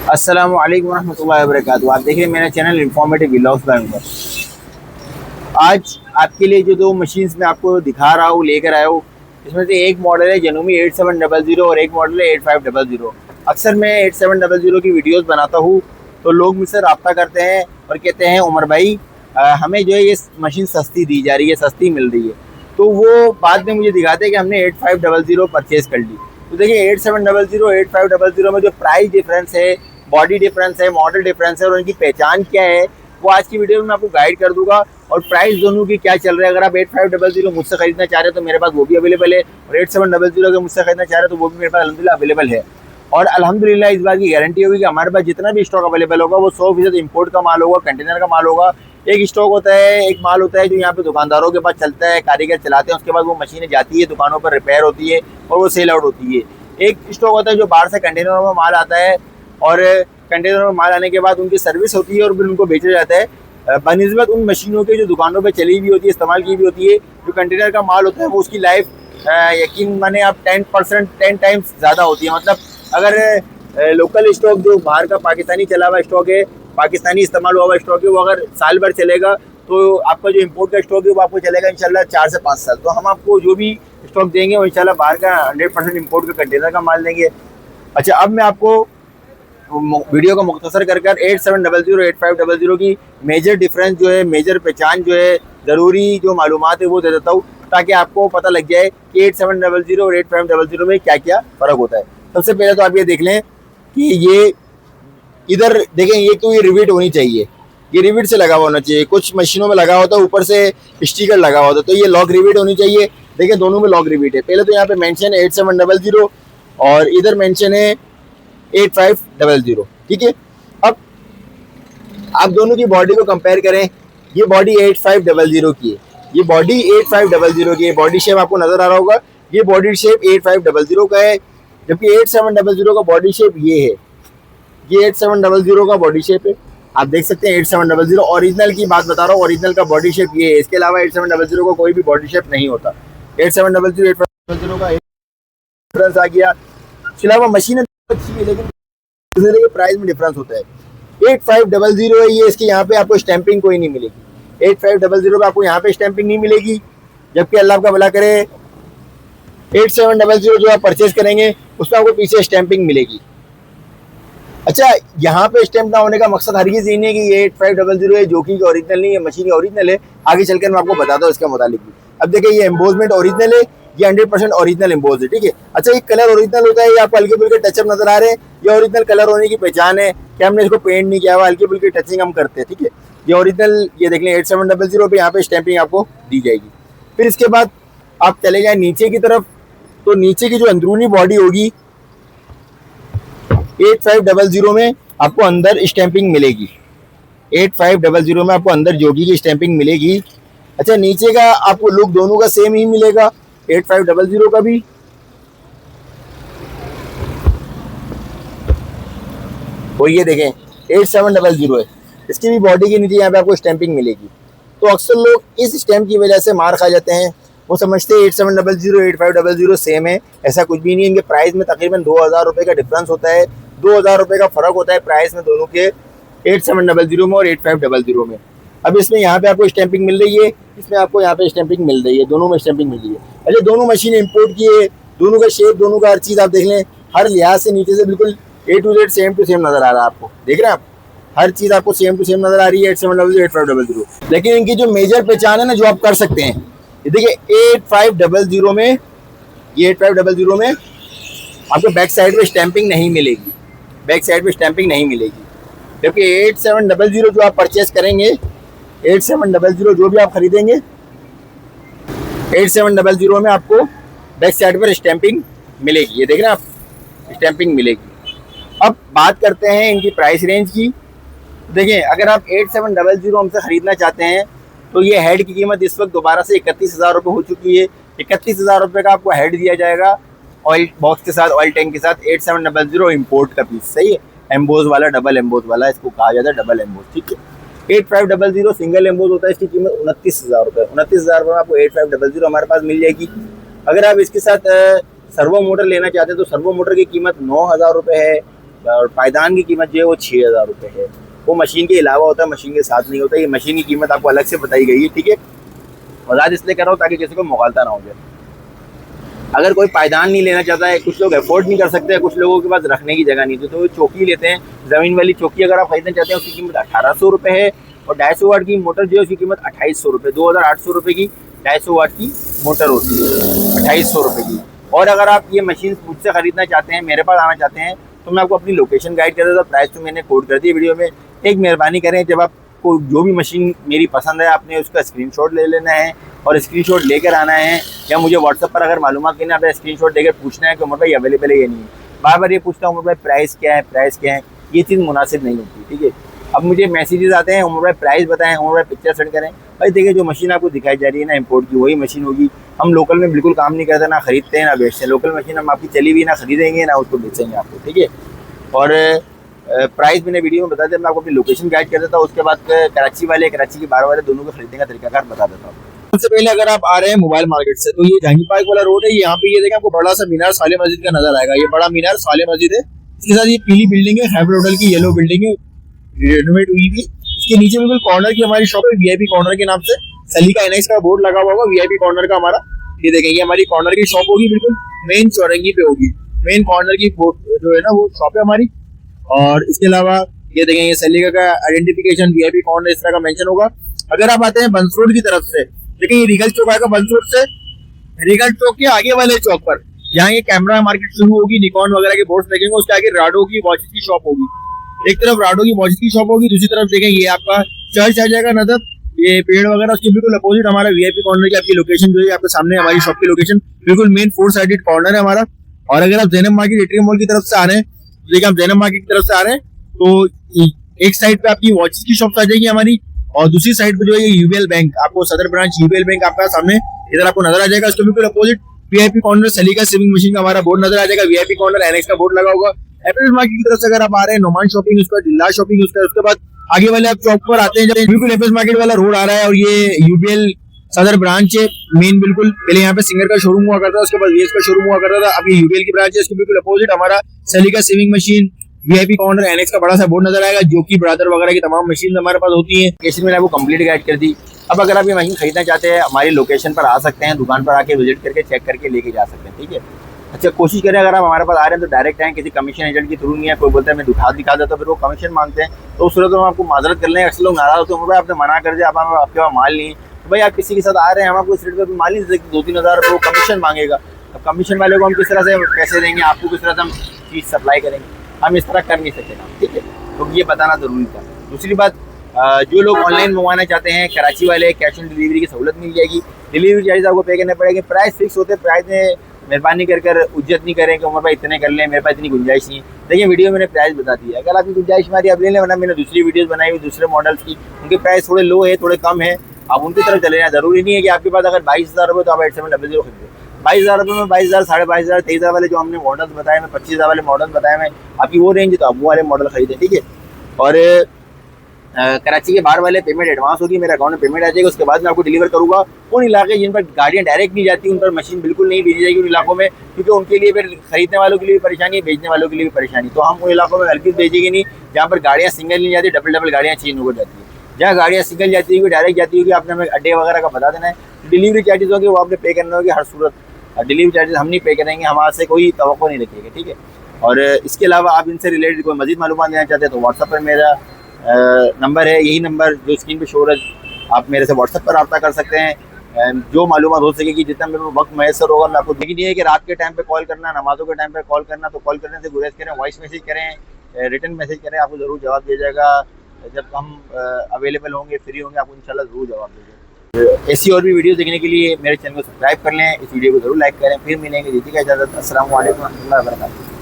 अस्सलामु अलैकुम रहमतुल्लाहि व बरकातुहू। आप देख रहे हैं मेरा channel informative vlogs by Umar. आज आपके लिए जो दो मशीन्स मैं आपको दिखा रहा हूँ, लेकर आया हूँ, इसमें से एक मॉडल है जनूमी 8700 और एक मॉडल है 8500। अक्सर मैं 8700 की वीडियोस बनाता हूँ तो लोग मुझसे रब्ता करते हैं और कहते हैं उमर भाई हमें जो है ये मशीन सस्ती दी जा रही है, सस्ती मिल रही है। तो वो बाद में मुझे दिखाते हैं कि हमने 8500 परचेज़ कर ली। तो देखिए 8700 8500 में जो प्राइस डिफरेंस है, बॉडी डिफरेंस है, मॉडल डिफरेंस है और उनकी पहचान क्या है, वो आज की वीडियो में मैं आपको गाइड कर दूंगा। और प्राइस दोनों की क्या चल रहा है। अगर आप 8500 मुझसे खरीदना चाह रहे हो तो मेरे पास वो भी अवेलेबल है, और 8700 के मुझसे खरीदना चाह रहे हो तो वो भी मेरे पास अल्हम्दुलिल्लाह अवेलेबल है। और अल्हम्दुलिल्लाह इस बात की गारंटी होगी कि हमारे पास जितना भी स्टॉक अवेलेबल होगा वो 100% इम्पोर्ट का माल होगा, कंटेनर का माल होगा। एक स्टॉक होता है, एक माल होता है जो यहाँ पे दुकानदारों के पास चलता है, कारीगर चलाते हैं, उसके बाद वो मशीनें जाती है दुकानों पर, रिपेयर होती है और वो सेल आउट होती है। एक स्टॉक होता है जो बाहर से कंटेनरों में माल आता है और कंटेनर में माल आने के बाद उनकी सर्विस होती है और फिर उनको बेचा जाता है बनिस्बत उन मशीनों के जो दुकानों पे चली भी होती है, इस्तेमाल की भी होती है। जो कंटेनर का माल होता है वो उसकी लाइफ यकीन माने आप 10 टाइम्स ज़्यादा होती है। मतलब अगर लोकल स्टॉक जो बाहर का पाकिस्तानी चला हुआ स्टॉक है, पाकिस्तानी इस्तेमाल हुआ स्टॉक है, वो अगर साल भर चलेगा तो आपका जो इम्पोर्ट का स्टॉक है वो आपको चलेगा इंशाल्लाह 4 से 5 साल। तो हम आपको जो भी स्टॉक देंगे वो इंशाल्लाह बाहर का 100% इम्पोर्ट का कंटेनर का माल देंगे। अच्छा, अब मैं आपको वीडियो को मुख्तसर कर 8700 8500 की मेजर डिफरेंस जो है, मेजर पहचान जो है, ज़रूरी जो मालूमात है वो दे देता हूँ ताकि आपको पता लग जाए कि 8700 और 8500 में क्या क्या फ़र्क होता है। सबसे पहले तो आप ये देख लें कि ये इधर देखें, ये तो ये रिविट होनी चाहिए, ये रिविट से लगा हुआ होना चाहिए। कुछ मशीनों में लगा होता है ऊपर से स्टिकर लगा होता है, तो ये लॉक रिविट होनी चाहिए। देखें दोनों में लॉक रिविट है। पहले तो यहाँ पे मेंशन है 8700 और इधर मेंशन है 8500, ठीक है। अब आप दोनों की बॉडी को कंपेयर करें, ये बॉडी 8500 की है, ये बॉडी 8500 की है। बॉडी शेप आपको नजर आ रहा होगा, ये बॉडी शेप 8500 का है, जबकि 8700 का बॉडी शेप ये है। ये 8700 का बॉडी शेप है, आप देख सकते हैं। 8700 ओरिजिनल की बात बता रहा हूँ, ओरिजिनल का बॉडी शेप ये है। इसके अलावा 8700 का कोई भी बॉडी शेप नहीं होता। 8700 8500 का डिफरेंस आ गया। इसके अलावा मशीन अच्छी है लेकिन प्राइस में डिफरेंस होता है। 8500 है ये, इसके यहाँ पे आपको स्टैंपिंग कोई नहीं मिलेगी। 8500 पे आपको यहाँ पे स्टैंपिंग नहीं मिलेगी, जबकि अल्लाह आपका भला करे 8700 जो आप परचेज करेंगे उसमें आपको पीछे स्टैंपिंग मिलेगी। अच्छा, यहाँ पे स्टैंप ना होने का मकसद हरगिज़ ये नहीं है कि ये 8500 है जो कि ओरिजिनल नहीं है, मशीन ओरिजिनल है। आगे चलकर मैं आपको बताता हूँ इसके मुतालिक भी। अब देखिए ये एम्बोजमेंट ओरिजिनल है, ये 100% ओरिजिनल एम्बोज है, ठीक है। अच्छा, ये कलर ओरिजिनल होता है, ये आपको हल्के फुल्के टचअप नजर आ रहे हैं, ये ओरिजिनल कलर होने की पहचान है कि हमने इसको पेंट नहीं किया हुआ, हल्की फुल्की टचिंग हम करते हैं, ठीक है। ये ओरिजिनल, ये देख लें 8700 पे यहाँ पे स्टैंपिंग आपको दी जाएगी। फिर इसके बाद आप चले जाए नीचे की तरफ, तो नीचे की जो अंदरूनी बॉडी होगी 8500 में आपको अंदर स्टैंपिंग मिलेगी। 8500 में आपको अंदर जोगी की स्टैंपिंग मिलेगी। अच्छा, नीचे का आपको लुक दोनों का सेम ही मिलेगा, 8500 का भी और ये देखें 8700 है, इसकी भी बॉडी के नीचे यहाँ पे आपको स्टैंपिंग मिलेगी। तो अक्सर लोग इस स्टैंप की वजह से मार खा जाते हैं, वो समझते हैं 8700 8500 सेम है। ऐसा कुछ भी नहीं है, इनके प्राइस में तकरीबन 2000 रुपये का डिफरेंस होता है, 2000 रुपये का फ़र्क होता है प्राइस में दोनों के, 8700 में और 8500 में। अब इसमें यहाँ पे आपको स्टैंपिंग मिल रही है, इसमें आपको यहाँ पे स्टैंपिंग मिल रही है, दोनों में स्टैंपिंग मिल रही है। अच्छा, दोनों मशीनें इंपोर्ट की है, दोनों का शेप, दोनों का हर चीज़ आप देख लें, हर लिहाज से नीचे से बिल्कुल A to Z same to same नजर आ रहा है आपको। देख रहे हैं आप, हर चीज़ आपको सेम टू सेम नजर आ रही है 8700 8500। लेकिन इनकी जो मेजर पहचान है ना, जो आप कर सकते हैं, ये देखिए 8500 में, ये 8500 में आपको बैक साइड पे स्टैंपिंग नहीं मिलेगी, बैक साइड पे स्टैंपिंग नहीं मिलेगी। जबकि 8700 जो आप परचेज करेंगे, 8700 जो भी आप खरीदेंगे, 8700 में आपको बैक साइड पर स्टैंपिंग मिलेगी। ये देख रहे हैं आप, स्टैंपिंग मिलेगी। अब बात करते हैं इनकी प्राइस रेंज की। देखिए, अगर आप 8700 हमसे ख़रीदना चाहते हैं तो ये हेड की कीमत इस वक्त दोबारा से 31,000 रुपये हो चुकी है। 31,000 रुपये का आपको हेड दिया जाएगा, ऑयल बॉक्स के साथ, ऑयल टैंक के साथ। 8700 इम्पोर्ट का पीस, सही है, एम्बोज वाला, डबल एम्बोज वाला इसको कहा जाता है, डबल एम्बोज, ठीक है। 8500 सिंगल एम्बोज होता है, इसकी कीमत 29,000 रुपये। 29,000 रुपये में आपको 8500 हमारे पास मिल जाएगी। अगर आप इसके साथ सर्वो मोटर लेना चाहते हैं तो सर्वो मोटर की कीमत 9,000 रुपये है। रुपये है और पायदान की कीमत जो है वो 6,000 रुपये है। वो मशीन के अलावा होता है, मशीन के साथ नहीं होता। ये मशीन की कीमत आपको अलग से बताई गई है, ठीक है। वजाहत इसलिए कर रहा हूँ ताकि किसी को मुगालता ना हो जाए। अगर कोई पायदान नहीं लेना चाहता है, कुछ लोग अफोर्ड नहीं कर सकते, कुछ लोगों के पास रखने की जगह नहीं थी, तो वो चौकी लेते हैं। ज़मीन वाली चौकी अगर आप खरीदना चाहते हैं उसकी कीमत 1800 रुपये है और 250 वाट की मोटर जो है उसकी कीमत 2800 रुपये। 2800 रुपये की 250 वाट की मोटर होती है, 2800 रुपये की। और अगर आप ये मशीन मुझसे ख़रीदना चाहते हैं, मेरे पास आना चाहते हैं, तो मैं आपको अपनी लोकेशन गाइड कर देता हूँ। प्राइस तो मैंने कोड कर दी वीडियो में। एक मेहरबानी करें, जब आपको जो भी मशीन मेरी पसंद है आपने उसका स्क्रीनशॉट ले लेना है और स्क्रीनशॉट लेकर आना है, या मुझे व्हाट्सएप पर अगर मालूमात करना है स्क्रीनशॉट देकर पूछना है कि उमर भाई अवेलेबल है या नहीं है। बार बार ये पूछता हूँ उमर भाई प्राइस क्या है, प्राइस क्या है, ये चीज़ मुनासिब नहीं होती, ठीक है। अब मुझे मैसेजेस आते हैं उमर भाई प्राइस बताएं, उमर भाई पिक्चर सेंड करें। भाई देखिए जो मशीन आपको दिखाई जा रही है ना इम्पोर्ट की, वही मशीन होगी। हम लोकल में बिल्कुल काम नहीं करते, ना खरीदते हैं ना बेचते हैं। लोकल मशीन हम आपकी चली हुई ना खरीदेंगे ना उसको बेचेंगे आपको, ठीक है। और प्राइस मैंने वीडियो में बता दिया। मैं आपको अपनी लोकेशन गाइड कर देता हूँ। उसके बाद कराची वाले, कराची के बाहर वाले दोनों को खरीदने का तरीकाकार बता देता हूँ। सबसे पहले अगर आप आ रहे हैं मोबाइल मार्केट से, तो ये जहांगीर पार्क वाला रोड है। यहाँ पे ये देखें आपको बड़ा सा मीनार साले मस्जिद का नजर आएगा। ये बड़ा मीनार साले मस्जिद है। इसके साथ ये पीली बिल्डिंग है, खैबर होटल की येलो बिल्डिंग है, रेनोवेट हुई थी। इसके नीचे बिल्कुल कॉर्नर की हमारी शॉप है, वीआईपी कॉर्नर के नाम से। सलीका एनएक्स का बोर्ड लगा हुआ होगा वीआईपी कॉर्नर का हमारा। ये देखें ये हमारी कॉर्नर की शॉप होगी, बिल्कुल मेन चौरंगी पे होगी। मेन कॉर्नर की जो है ना वो शॉप है हमारी। और इसके अलावा ये देखें ये सलीका का आइडेंटिफिकेशन वीआईपी कॉर्नर इस तरह का मेंशन होगा। अगर आप आते हैं बंस रोड की तरफ से, देखिए ये रिगल चौक आएगा बंस रोड से। रिगल चौक के आगे वाले चौक पर जहाँ ये कैमरा मार्केट शुरू होगी, निकॉन वगैरह के बोर्ड्स लगेंगे, उसके आगे राडो की वॉचेस की शॉप होगी। एक तरफ राडो की वॉचेस की शॉप होगी, दूसरी तरफ देखें ये आपका चर्च आ जाएगा नजर, ये पेड़ वगैरह। उसके बिल्कुल अपोजिट हमारा वीआईपी कॉर्नर की आपकी लोकेशन जो है आपके सामने हमारी शॉप की लोकेशन बिल्कुल मेन 4 साइडेड कॉर्नर है हमारा। और अगर आप जैनब मार्केट एटीएम मॉल की तरफ से आ रहे हैं, देखिए आप जैनब मार्केट की तरफ से आ रहे हैं तो एक साइड पे आपकी वॉचेस की शॉप आ जाएगी हमारी, और दूसरी साइड पे जो है यूबीएल बैंक, आपको सदर ब्रांच यूबीएल बैंक आपका सामने इधर आपको नजर आ जाएगा। उसके बिल्कुल अपोजिट वीआईपी कॉर्नर सलीका सेविंग मशीन का हमारा बोर्ड नजर आ जाएगा। वीआईपी कॉर्नर एनएक्स का बोर्ड लगा होगा। एप्पल मार्केट की तरफ से अगर आप आ रहे हैं, नोमान शॉपिंग उसका, जिला शॉपिंग उसका, उसके बाद आगे वाले आप चौक पर आते हैं, जब बिल्कुल एप्पल मार्केट वाला रोड आ रहा है और ये यूबीएल सदर ब्रांच है मेन। बिल्कुल पहले यहाँ पे सिंगर का शोरूम हुआ करता था, उसके बाद वीएस का शोरूम हुआ करता था, अब ये यूबीएल की ब्रांच है। उसके बिल्कुल अपोजिट हमारा सलीका saving machine VIP corner NX का बड़ा सा बोर्ड नजर आएगा, जो कि ब्रादर वगैरह की तमाम मशीन हमारे पास होती हैं। कैसे मैंने आपको कंप्लीट गाइड कर दी। अब अगर आप ये मशीन खरीदना चाहते हैं, हमारी लोकेशन पर आ सकते हैं, दुकान पर आके विजिट करके चेक करके लेके जा सकते हैं, ठीक है। अच्छा कोशिश करें अगर आप हमारे पास आ रहे हैं तो डायरेक्ट आएँ, किसी कमीशन एजेंट के थ्रू नहीं है। कोई बोलता है मैं दिखा देता हूँ, फिर वो कमीशन मांगते हैं, तो उस सूरत में हम आपको माजरत कर लें। अक्सर लोग नाराज होते हैं, भाई आपने मना कर दिया, आपके पास माल नहीं। तो भाई आप किसी के साथ आ रहे हैं, हम आपको इस रेट पर माल नहीं दे सकते, 2-3 हज़ार रुपये वो कमीशन मांगेगा। अब कमीशन वाले को हम किस तरह से पैसे देंगे, आपको किस तरह से हम चीज़ सप्लाई करेंगे, हम इस तरह कर नहीं सकते ना, ठीक है। तो ये बताना ज़रूरी था। दूसरी बात, जो लोग ऑनलाइन मंगवाना चाहते हैं, कराची वाले कैश ऑन डिलीवरी की सहूलत मिल जाएगी। डिलीवरी चार्ज आपको पे करने पड़ेंगे। प्राइस फिक्स होते हैं, प्राइस में मेहरबानी कर उज्जत नहीं करें कि उमर भाई इतने कर लें, मेरे पास इतनी गुंजाइश नहीं है। देखिए वीडियो मैंने प्राइस बता दिया, अगर आपकी गुंजाइश हमारी आप ले लें, वरना मैंने दूसरी वीडियोस बनाई हुई दूसरे मॉडल्स की, उनके प्राइस थोड़े लो है, थोड़े कम है, आप उनकी तरफ चले जाएं। ज़रूरी नहीं है कि आपके पास अगर 22,000 रुपये तो आप 8700 खरीदें। 22,000 रुपये में 22,000, 22,500, 23,000 वाले जो हमने मॉडल्स बताए हैं, 25,000 वाले मॉडल्स बताए हैं, आपकी वो रेंज है तो आप वो वाले मॉडल खरीदें, ठीक है। और कराची के बाहर वाले पेमेंट एडवांस होगी, मेरे अकाउंट में पेमेंट आ जाएगा, उसके बाद मैं आपको डिलीवर करूँगा। उन इलाके जिन पर गाड़ियाँ डायरेक्ट नहीं जाती, उन पर मशीन बिल्कुल नहीं भेजी जाएगी उन इलाकों में, क्योंकि उनके लिए फिर खरीदने वालों के लिए भी परेशानी है, बेचने वालों के लिए भी परेशानी। तो हम उन इलाकों में हल्की भेजेंगे नहीं जहाँ पर गाड़ियाँ सिंगल नहीं जाती, डबल गाड़ियाँ चेंज हो जाती है। जहाँ गाड़ियाँ सिंगल जाती होगी, डायरेक्ट जाती होगी, आपने हमें अड्डे वगैरह का बता देना है। डिलीवरी चार्जेस होंगे वो आपने पे करना होगी हर सूरत। डिलीवरी चार्जेस हम नहीं पे करेंगे, हमारे से कोई तवक्को नहीं रखेगा, ठीक है। और इसके अलावा आप इनसे रिलेटेड कोई मज़ीद मालूमात लेना चाहते हैं तो व्हाट्सएप पर मेरा नंबर है, यही नंबर जो स्क्रीन पे शो है, आप मेरे से व्हाट्सएप पर रब्ता कर सकते हैं। जो मालूमात हो सकेगी, जितना मेरे वक्त मैसर होगा मैं आपको। लेकिन ये है कि रात के टाइम पे कॉल करना, नमाज़ों के टाइम पे कॉल करना, तो कॉल करने से गुरेज करें, वॉइस मैसेज करें, रिटर्न मैसेज करें, आपको ज़रूर जवाब दिया जाएगा। जब हम अवेलेबल होंगे, फ्री होंगे, आपको इंशाल्लाह ज़रूर जवाब देंगे। ऐसी और भी वीडियो देखने के लिए मेरे चैनल को सब्सक्राइब कर लें, इस वीडियो को ज़रूर लाइक करें। फिर मिलेंगे, दीजिएगा इजाज़त। अस्सलाम वालेकुम रहमतुल्लाहि व बरकातहू।